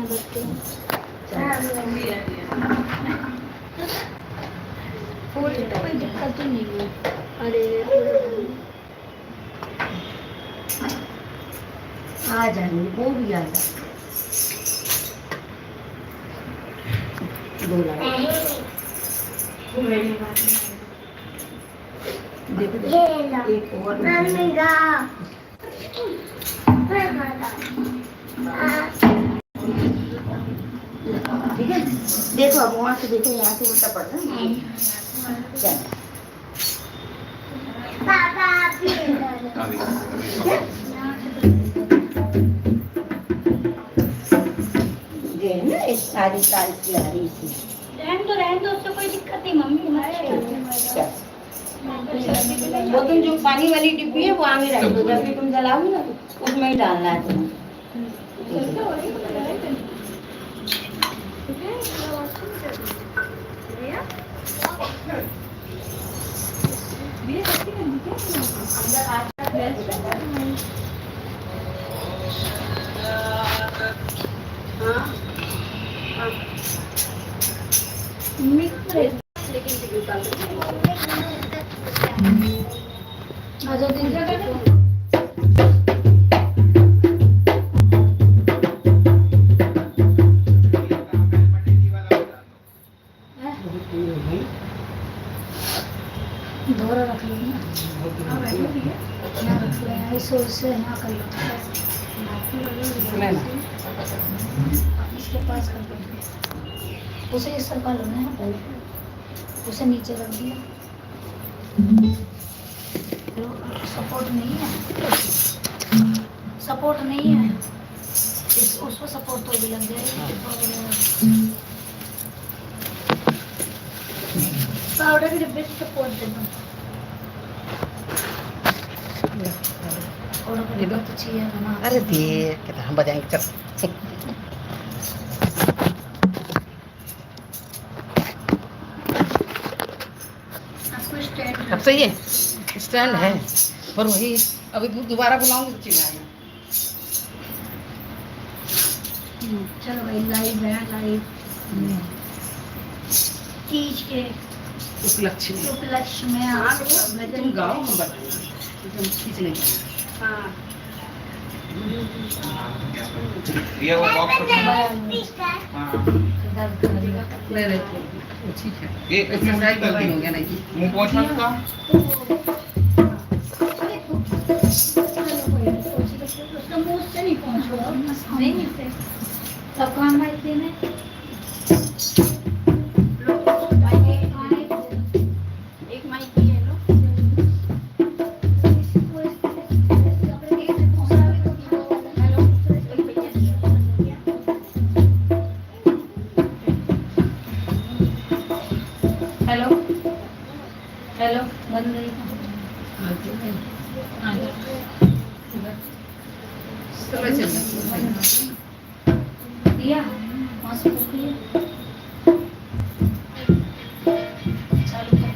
कोई दिक्कत नहीं है। अरे आ जाएंगे, वो भी आ जाए। दो लाख देखो एक और ठीक है। देखो अब वहाँ से देखो, यहाँ से उल्टा पड़ रहा है। सारी तारीफ ला रही थी। रहन दो उससे कोई दिक्कत नहीं मम्मी। वो तुम जो पानी वाली डिब्बी है वो आगे रख दो, जब भी तुम जलाओगे ना उसमें ही डालना है तुम्हें। धोरा रख लो ना, से यहाँ कर लो, इसके पास कर लो, उसे इस तरह लो ना, पहले उसे नीचे रख दिया। सपोर्ट नहीं है, सपोर्ट नहीं है, उसको सपोर्ट तो भी लग जाएगी। पाउडर के डिब्बे से सपोर्ट दे दो। तो चाहिए ना। अरे देख हम बजाएंगे, चल। अब सही है, स्टैंड है, पर वही अभी दोबारा बुलाऊंगी तो चिल्लाएगा। चलो भाई, लाइव है, लाइव तीज के उपलक्ष्य में आप तुम गाओ, हम बताएंगे, तुम खींचने जाएंगे। हाँ ये वो बॉक्स नहीं ठीक है, ये एक्सरसाइज गलती हो गया ना जी। मुंह पोंछना उसका मुंह से नहीं पहुंचो, नहीं से सब काम आते हैं। हेलो हेलो, बंद नहीं दिया वहाँ से पूछ लिया। चालू कर।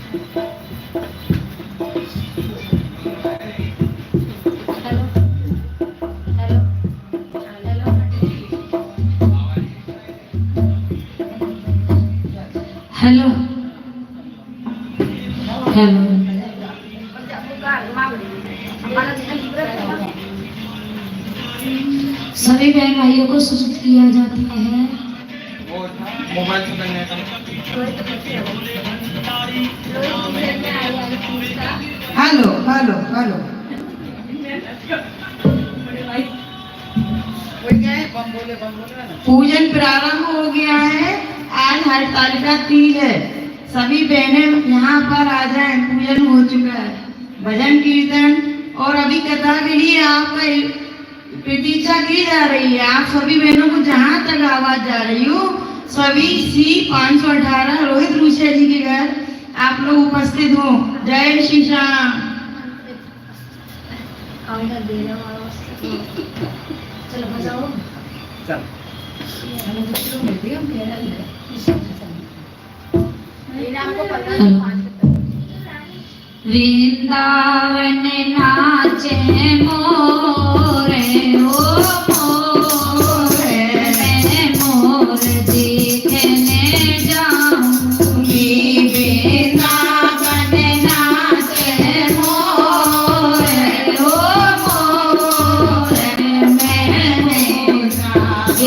Hello hello hello hello hello. सभी बहन भाइयों को सूचित किया जाता है। मोबाइल से करने का। हेलो हेलो हेलो, पूजन प्रारंभ हो गया है। आज हरतालिका तीज है, सभी बहनें यहाँ पर आ जाएं, पूजन हो चुका है। भजन कीर्तन और अभी कथा के लिए आपका प्रतीक्षा की जा रही है। आप सभी बहनों को जहाँ तक आवाज जा रही हो, सभी सी 518 रोहित रूसिया जी के घर आप लोग उपस्थित हो। जय श्री श्याम। चलो बजाओ, चल वृंदावन नाचे मोरे ओ मोरे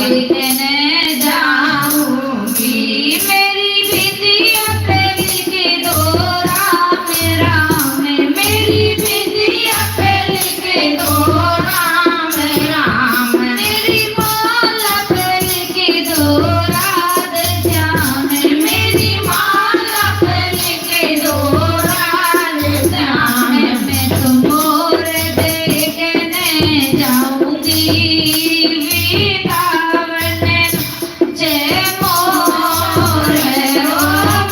देखने जाऊंगी मेरी बिटिया पे लिखे दो राम राम मेरी बिटिया पे लिखे दो राम राम मेरी माला पे लिखे दो राधे श्याम मेरी माला पे लिखे दो राधे श्याम मैं तो मोर देखने जाऊंगी वृंदावन जय मोर ओ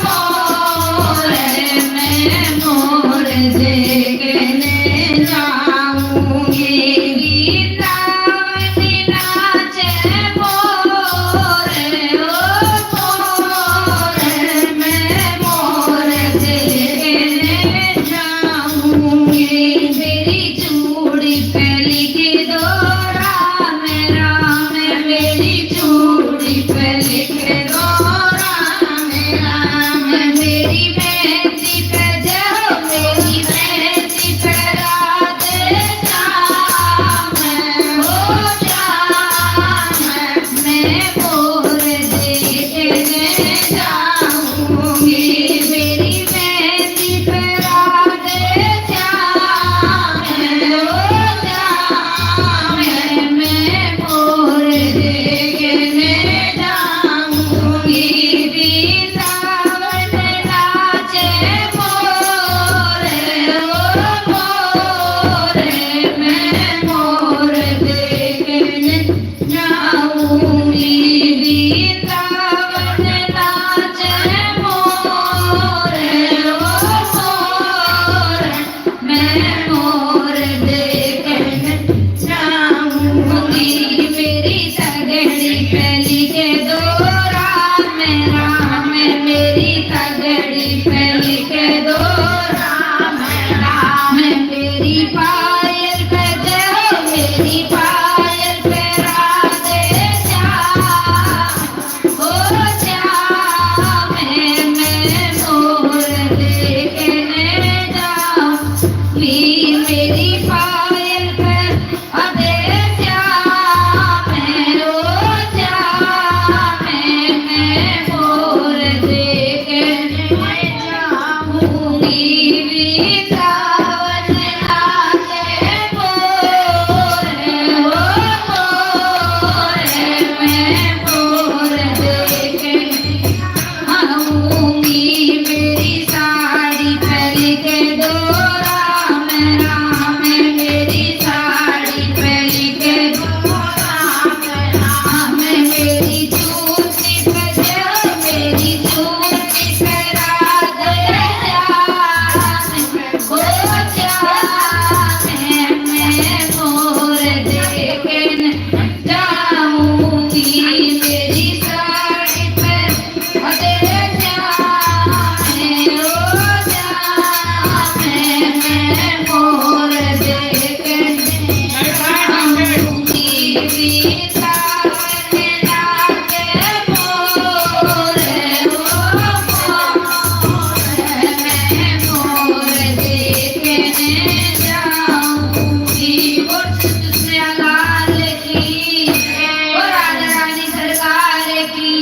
मोर मैं मोर देखने जाऊंगी वृंदावन नाचे मोर ओ मोर मैं मोर देखने जाऊंगी मेरी चूड़ी पे लिखे दो राम राम मेरी चूड़ी पे लिखे दो राम राम मेरी मेहंदी पे जाओ मेरी मेहंदी पे राधे श्याम हो श्याम मैं मोर देखने जाऊंगी मेरी मेहंदी पे राधे श्याम हो श्याम मैं मोर देखने जाऊंगी वृंदावन नाचे मोर ओ मोर मैं मोर देखने जाऊंगी वृंदावन नाचे मोर ओ मोर मैं मोर देखने जाऊंगी मेरी तगड़ी पे लिखे दो राम राम मेरी तगड़ी पे लिखे दो राम राम मेरी पायल पे जाओ मेरी पायल पे राधे श्याम हो श्याम मैं मोर देखने जाऊंगी मेरी पायल पे अदे श्याम हो श्याम मैं मोर देखने जाऊंगी वृंदावन नाचे मोर ओ मोर मैं मोर देखने आऊंगी मेरी साड़ी पे लिखे दो राम राम मेरी साड़ी पे लिखे दो राम राम मेरी चूड़ी पे जाओ मेरी चूड़ी पे राधे श्याम हो श्याम मैं मोर देखने जाऊंगी मेरी साड़ी पे राधे श्याम हो श्याम मैं मोर देखने जाऊंगी वृंदावन नाचे मोर ओ मोर मैं मोर देखने जाऊंगी और कृष्ण लाल की और राधा रानी सरकार की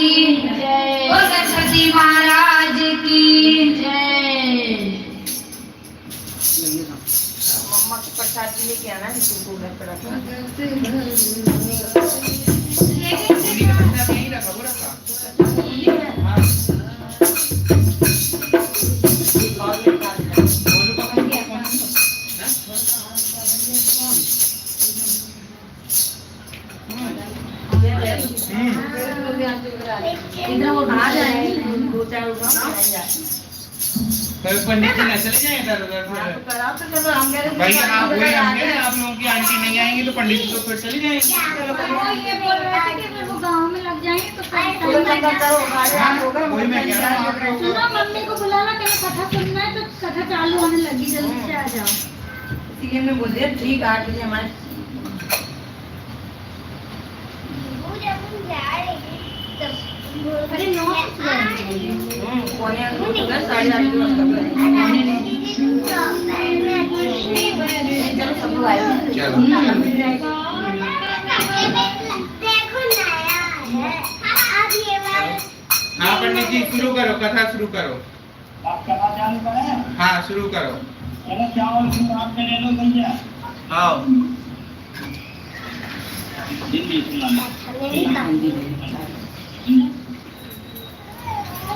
और गणपति महाराज की जय मम्मा को प्रसाद लेके आना है तू घर पर रखना पूरी का बंदा नहीं रखा वो रखा हाँ बोलो का कौन इधर वो आ जाए दो चार कल पंडित जी न चले जाए इधर उधर कराओ तो चलो हम कह रहे भाई आप वही आएंगे आप लोगों की आंटी नहीं आएंगी तो पंडित जी तो फिर चले जाएंगे ये बोल रहे थे कि फिर वो गाँव में लग जाएंगे तो फिर करो वही मैं कह रहा हूँ आप लोग सुनो मम्मी को बुलाना कहीं कथा सुनना है तो कथा चालू होने लगी जल्दी से आ जाओ इसलिए मैं बोल दिया ठीक 8 बजे हमारे अरे 9 पौने 8:30 चलो सब लोग आए चलो देखो नया पंडित जी शुरू करो, कथा शुरू करो। आप कथा चालू करें? हाँ शुरू करो। चलो चावल की बात में ले लो भैया। आओ। हिंदी सुनाना।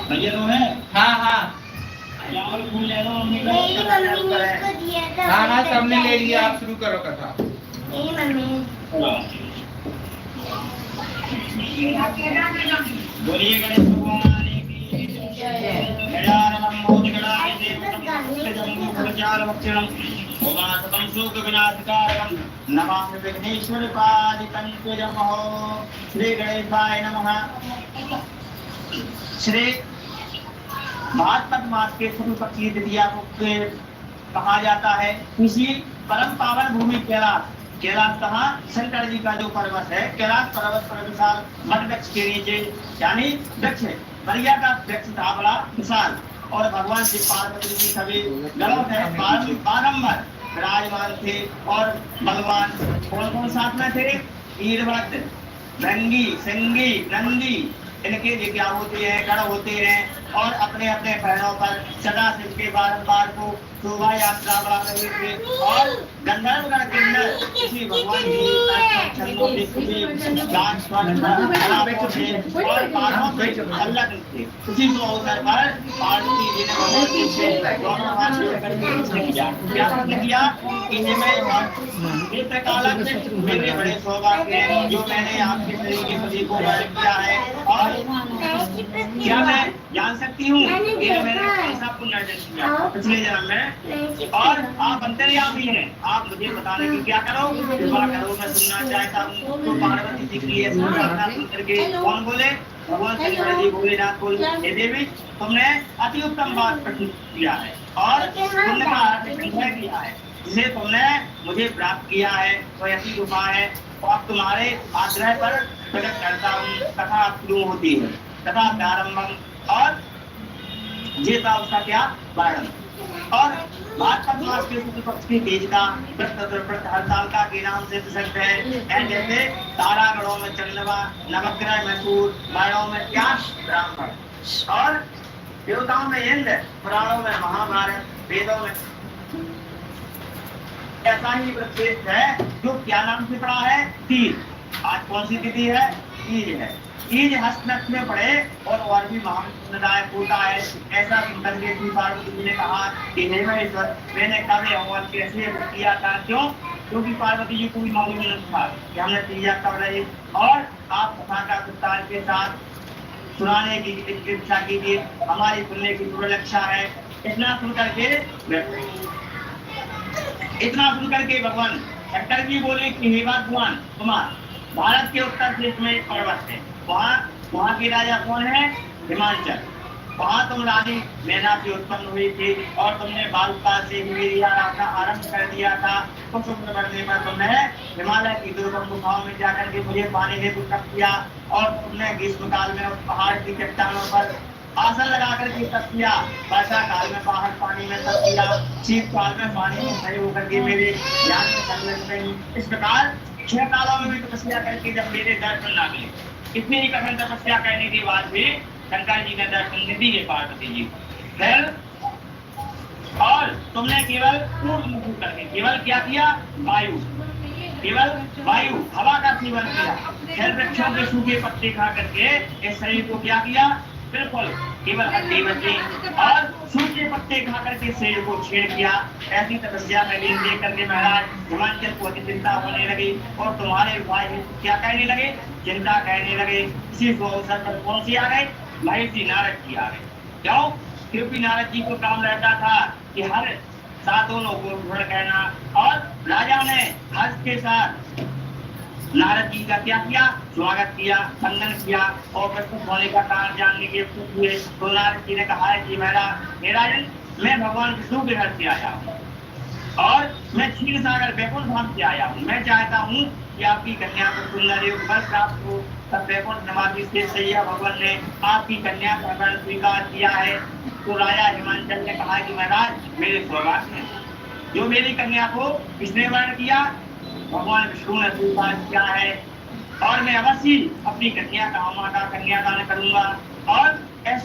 भैया तो है? हाँ हाँ चावल फूल ले लो मम्मी का। मेरी मम्मी ने इसको दिया था। हाँ हाँ सबने ले लिया, आप शुरू करो कथा। मेरी मम्मी। बोलिए गणेश भगवान की गजाननं मोदगणाधिदेवतं प्रचारवक्षणं उमासतं शोकविनाशकारकं नमामि विघ्नेश्वरपादितन्त्वजमहो। श्री गणेशाय नमः। श्री भाद्रपद मास के शुक्ल पक्ष की तृतीया को कहा जाता है। इसी परम पावन भूमि कैलाश, कैलाश कहाँ? शंकर जी का जो पर्वत है कैलाश पर्वत पर विशाल वट वृक्ष के नीचे, यानी वृक्ष बरिया का वृक्ष था बड़ा विशाल, और भगवान श्री पार्वती जी सभी गणों है बारंबार विराजमान थे। और भगवान कौन कौन साथ में थे? वीरभद्र, भृंगी, सिंगी, नंदी, इनके जो क्या होते हैं गण होते हैं, और अपने अपने पैरों पर सदा शिव के बारंबार को शोभा यात्रा बढ़ा रहे थे। और गंधर्व गण के अंदर किसी भगवान की छंदों से किसी गान स्वर थे और बारहों से अलग थे। उसी को अवसर पर पार्वती जी ने भगवान जी से दोनों हाथ जोड़कर क्या किया कि इस कालक मेरे बड़े सौभाग्य हैं जो मैंने आपके शरीर के प्रति को वर्ण किया है। और क्या मैं जान सकती हूँ कि मैंने ऐसा पुण्यर्जन किया पिछले जन्म में, और आप अंतर्यामी हैं, आप मुझे बताने की क्या करो, कृपा करो, मैं सुनना चाहता हूँ। तो पार्वती जी की ऐसी प्रार्थना सुन करके कौन बोले? भगवान शंकर जी भोलेनाथ बोले, हे देवी तुमने अति उत्तम बात प्रस्तुत किया है और पुण्य का संग्रह किया है, जिसे तुमने मुझे प्राप्त किया है वो ऐसी कृपा है। और अब तुम्हारे आग्रह पर प्रकट करता हूँ। कथा शुरू होती है। कथा प्रारंभम और जेता उसका क्या वर्णन। और भाद्रपद मास के शुक्ल पक्ष की तीज का व्रत हड़ताल का के नाम से प्रसिद्ध है। जैसे तारागणों में चंद्रमा, नवग्रह में सूर्य, वर्णों में क्या ब्राह्मण, और देवताओं में इंद्र, पुराणों में महाभारत, वेदों में ऐसा ही व्रत है जो क्या नाम से पड़ा है? तीज। आज कौन सी तिथि है? तीज है। तीज हस्त नक्ष में पड़े और भी महादायक होता है। ऐसा सुनकर के श्री पार्वती जी ने कहा कि हे महेश्वर मैंने कभी और कैसे किया था? क्यों? क्योंकि पार्वती जी को भी मालूम नहीं था कि हमने तीजा कब रही। और आप कथा का विस्तार के साथ सुनाने की इच्छा कीजिए, हमारी सुनने की दुर्लक्षा है। इतना सुन करके भगवान शंकर जी बोले कि हे भगवान कुमार, भारत के उत्तर देश में एक पर्वत है, वहाँ की राजा कौन है? हिमाचल। वहाँ तुम रानी मैना से उत्पन्न हुई थी और तुमने बालकाल से मेरी आराधना आरंभ कर दिया था। कुछ उम्र बढ़ने पर तुमने हिमालय की दुर्गम गुफाओं में जाकर के मुझे पानी हेतु तप किया, और तुमने ग्रीष्म काल में उस पहाड़ की चट्टानों पर आसन लगा करके तप किया, वर्षा काल में बाहर पानी में तप किया, शीत काल में पानी में खड़े होकर के मेरे ज्ञान में संलग्न नहीं। इस प्रकार 6 कालों में भी तपस्या करके जब मेरे दर्शन ना मिले, इतनी ही कठिन तपस्या करने के बाद भी शंकर जी ने दर्शन नहीं दिए पार्वती जी। फिर और तुमने केवल ऊर्ध्वमुखी करके केवल क्या किया? केवल वायु हवा का सेवन किया। फिर वृक्षों के सूखे पत्ते खा करके इस शरीर को क्या किया? बिल्कुल केवल हड्डी बची, और सूखे पत्ते खा करके शरीर को छेड़ किया। ऐसी तपस्या में लीन देख करके महाराज हिमाचल को अति चिंता होने लगी, और तुम्हारे भाई क्या कहने लगे? चिंता कहने लगे। इसी को अवसर पर कौन सी आ गए? महर्षि नारद जी आ गए। क्यों? क्योंकि नारद जी को काम रहता था कि हर सातों लोगों को ग्रहण कहना, और राजा ने हर्ष के साथ नारद जी का क्या किया? स्वागत किया, वंदन किया, और प्रस्तुत होने का कारण जानने के इच्छुक हुए। तो नारद जी ने कहा है कि हे राजन, मैं भगवान विष्णु के घर से आया हूँ और मैं क्षीर सागर वैकुंठ धाम से आया हूँ। मैं चाहता हूँ कि आपकी कन्या को सुंदर योग वर प्राप्त हो। तब वैकुंठ निवासी से सैया भगवान ने आपकी कन्या का वर्ण स्वीकार किया है। तो राजा हिमाचल ने कहा कि महाराज मेरे सौभाग्य है, जो मेरी कन्या को किसने वर्ण किया? भगवान विष्णु ने स्वीकार किया है, और मैं अवश्य अपनी कन्या का माता कन्यादान करूंगा। और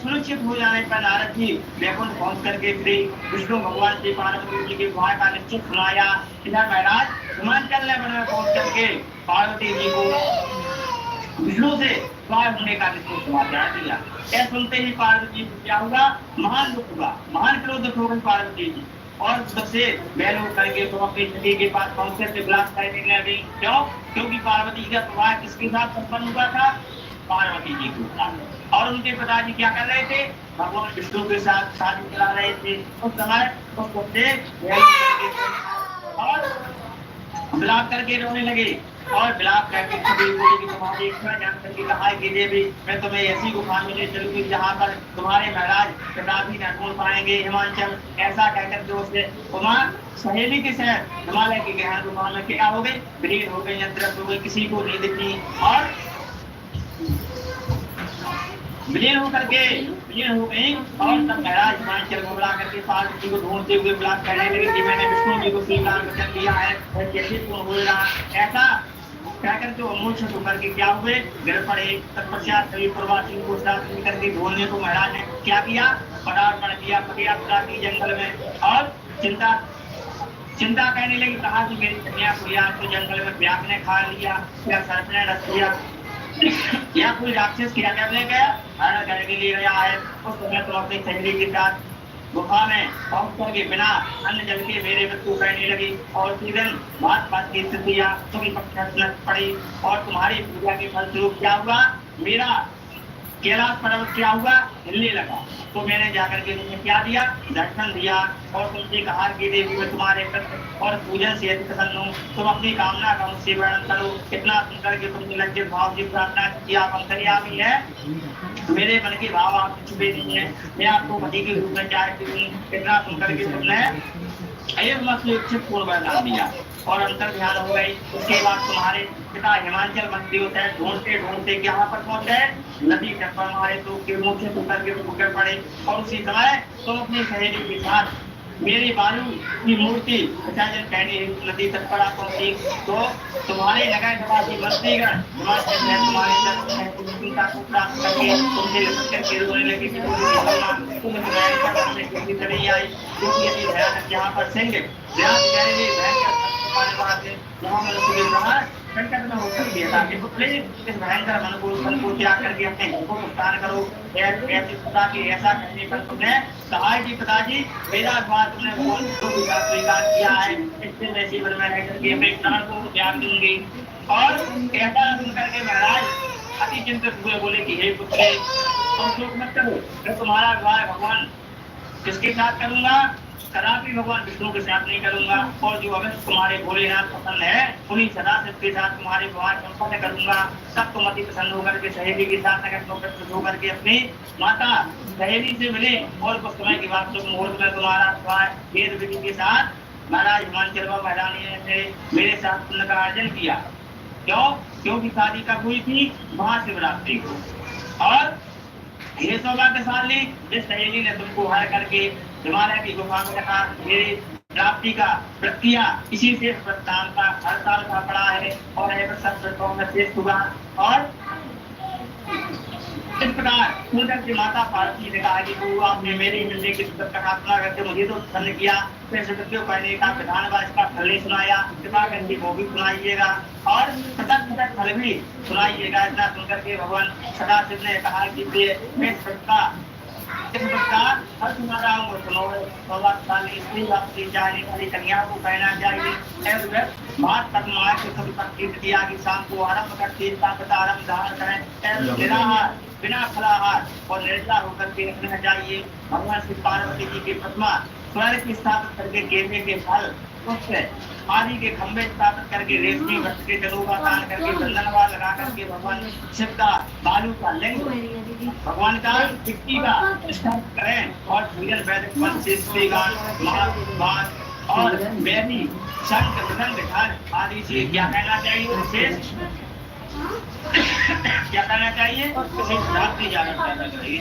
सुनिश्चित हो जाने पर नारद जी वैकुंठ पहुंच करके श्री विष्णु भगवान श्री पार्वती जी के विवाह का निश्चित सुनाया। इधर महाराज हिमाचल वन में पहुंच करके पार्वती जी को विष्णु से विवाह होने का निश्चित समाचार दिया। यह सुनते ही पार्वती जी को क्या हुआ, महान दुख हुआ, महान क्रोध हो गई पार्वती जी और सबसे बैल करके तो अपनी सती के पास पहुंचे से विलास करने लगी। क्यों? क्योंकि पार्वती जी का विवाह किसके साथ संपन्न हुआ था, पार्वती जी के साथ। और उनके पिताजी क्या कर रहे थे, भगवान विष्णु के साथ शादी करा रहे थे। उस समय उसको और विलाप करके रोने लगे और विलाप करके सभी बोले कि तुम्हारी इच्छा जान करके कहा कि देवी मैं तुम्हें ऐसी गुफा में ले चलूंगी जहाँ पर तुम्हारे महाराज कदापि न ढूंढ पाएंगे हिमाचल। ऐसा कहकर के उसने उमा सहेली के शहर हिमालय की गहन गुफा में क्या हो गई, भीड़ हो गई, यंत्र हो गई, किसी को नहीं दिखी और विलीन हो गई। और तब महाराज हिमाचल को बुला करके पार्वती को ढूंढते हुए विलाप करने लगे कि मैंने विष्णु जी को स्वीकार वचन दिया है, कैसे पूर्ण हो रहा। ऐसा कहकर के वो मूर्छित होकर के क्या हुए, गिर पड़े। तत्पश्चात सभी प्रवासियों को साथ लेकर के ढूंढने को महाराज ने क्या किया, पदार्पण किया पटियापुरा जंगल में और चिंता कहने लगी। कहा कि मेरी कन्या को या तो जंगल में व्याघ्र ने खा लिया या सर्प ने रस लिया या कोई राक्षस क्या करने गया, हरण करके लिए गया है। उस समय तो अपनी सहेली के साथ गुफा में पहुंच करके बिना अन्न जल के मेरे मृत्यु कहने लगी और सीधन बात की स्थितियां तुम्हें पक्ष पड़ी और तुम्हारी पूजा के फलस्वरूप क्या हुआ, मेरा कैलाश पर्वत क्या हुआ, हिलने लगा। तो मैंने जाकर के तुम्हें क्या दिया, दर्शन दिया और तुमसे कहा कि देवी मैं तुम्हारे व्रत और पूजन से अति प्रसन्न हूँ, तुम अपनी कामना का मुझसे वर्णन करो। इतना सुनकर के तुमने लज्जित भाव की प्रार्थना की, आप अंतर्यामी है, मेरे मन के भाव आपसे छुपे नहीं है, मैं आपको पति के रूप में चाहती हूँ। इतना सुनकर के तुमने पूर्ण वरदान दिया और अंतर ध्यान हो गई। उसके बाद तुम्हारे पिता हिमाचल मंत्री होते हैं, ढूंढते ढूंढते यहाँ पर पहुंचे, नदी तट पर हमारे तो मुख्य होकर के उतर पड़े और उसी समय तुम अपनी सहेली के साथ मेरी बालू की मूर्ति विसर्जन कहने नदी तट पर पहुंची। तो तुम्हारे नगर निवासी मंत्रीगण तुम्हारे प्राप्त करके तुमसे लिपट करके रोने लगे कि तुम चली आई, क्योंकि यदि भयानक यहाँ पर सिंह संकट में होकर गया इस भयंकर मन को त्याग करके अपने घर को भुगतान करो। ऐसा कहने पर तुमने कहा कि पिताजी मेरा बात तुमने स्वीकार किया है, इससे मैं जीवन में रह करके अपने प्राण को त्याग दूंगी। और ऐसा सुन करके महाराज अति चिंतित हुए, बोले कि हे पुत्र तुम शोक मत करो, मैं तुम्हारा विवाह भगवान किसके साथ करूंगा, कदापि भगवान विष्णु के साथ नहीं करूंगा। और जो अवश्य तुम्हारे भोलेनाथ पसंद है उन्हीं सदाशिव के साथ तुम्हारे विवाह संपन्न करूंगा। तब तुम अति प्रसन्न होकर के सहेली के साथ नगर होकर के अपनी माता सहेली से मिले और कुछ समय के बाद मुहूर्त में तुम्हारा विवाह वेद विधि के साथ महाराज हिमाचल महारानी ने मेरे साथ पुण्य का अर्जन किया। क्यों? क्योंकि शादी कब हुई थी, महाशिवरात्रि को। और ये सौभाग्यशाली जिस सहेली ने तुमको हर करके हिमालय की गुफा में रखा, मेरी प्राप्ति का प्रक्रिया इसी से प्रस्थान का हर साल का पड़ा है और में शेष हुआ। और इस प्रकार सुंदर की माता पार्वती ने कहा कि तू आपने मेरी मिलने की कथा करके मुझे तो प्रसन्न किया, फिर सत्यों कहने का प्रधान व इसका फल सुनाया, कृपा करके वो भी सुनाइएगा और सतत फल भी सुनाइएगा। इतना सुनकर के भगवान सदाशिव ने कहा कि मैं सबका इस प्रकार हर सुना रहा हूँ, सुनो सौभाग्यशाली स्त्री अपनी चाहने वाली कन्या को कहना चाहिए बात पद्मा के सभी पक्षी दिया कि शाम को आरंभ करते आरंभ धारण करें, निराहार बिना फलाहार और निर्जला होकर के रखना चाहिए। भगवान श्री पार्वती जी की प्रतिमा स्वर्ग की स्थापित करके केले के फल पुष्प आदि के खंभे स्थापित करके रेशमी वस्त्र के जलों का दान करके चंदनवा लगा करके भगवान शिव का बालू का लिंग भगवान का चिट्टी का स्थापित करें और पूजन वैदिक मंत्र से स्तुतिगान महावाद और वैदी शंख मृदंग घंट आदि से क्या कहना चाहिए, विशेष क्या करना चाहिए, रात्रि जागरण करना चाहिए।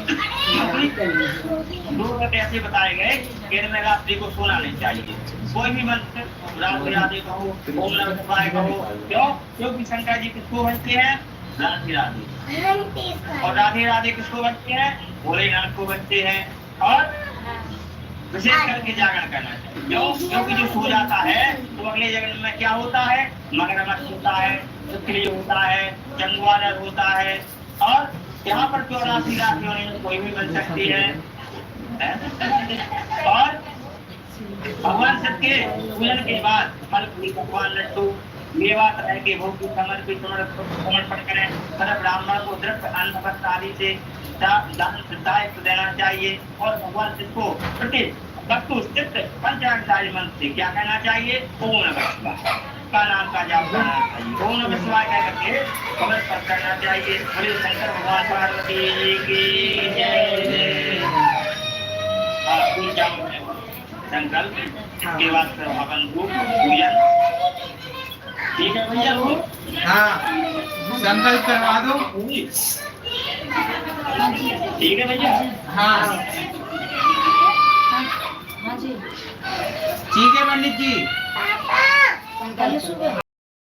दो बात ऐसे बताए गए कि इनमें रात्रि को सोना नहीं चाहिए। कोई भी मंत्र रात्रि आदि कहो, ओम नमः शिवाय कहो। क्यों? क्योंकि शंकर जी किसको भजते हैं, राधे राधे। और राधे राधे किसको बनते हैं? भोलेनाथ को बनते हैं। और विशेष करके जागरण करना चाहिए, क्योंकि जो सो जाता है तो अगले जन्म में क्या होता है? मगरमच्छ होता है, तितली होता है, चंदवादर होता है। और यहाँ पर 84 लाख योनि में कोई भी बन सकती है। और भगवान शिव के पूजन के बाद फल फूल पकवान लड्डू मेवा तरह के भोग की समर्पण करें। तथा ब्राह्मण को द्रव्य अन्न वस्त्र आदि से दान दायित्व देना चाहिए। और भगवान शिव को प्रति वस्तु स्थित पंचाक्षरी मंत्र से क्या कहना चाहिए? ओम नमः शिवाय का नाम का जाप करना चाहिए। ओम नमः शिवाय कह करके कमर पर करना चाहिए। बोले शंकर भगवान पार्वती जी की जय। संकल्प के बाद हवन धूप पूजन, ठीक है भैया? हाँ, संकल्प करवा दो। ठीक है भैया? हाँ हाँ जी। ठीक है पंडित जी। कल सुबह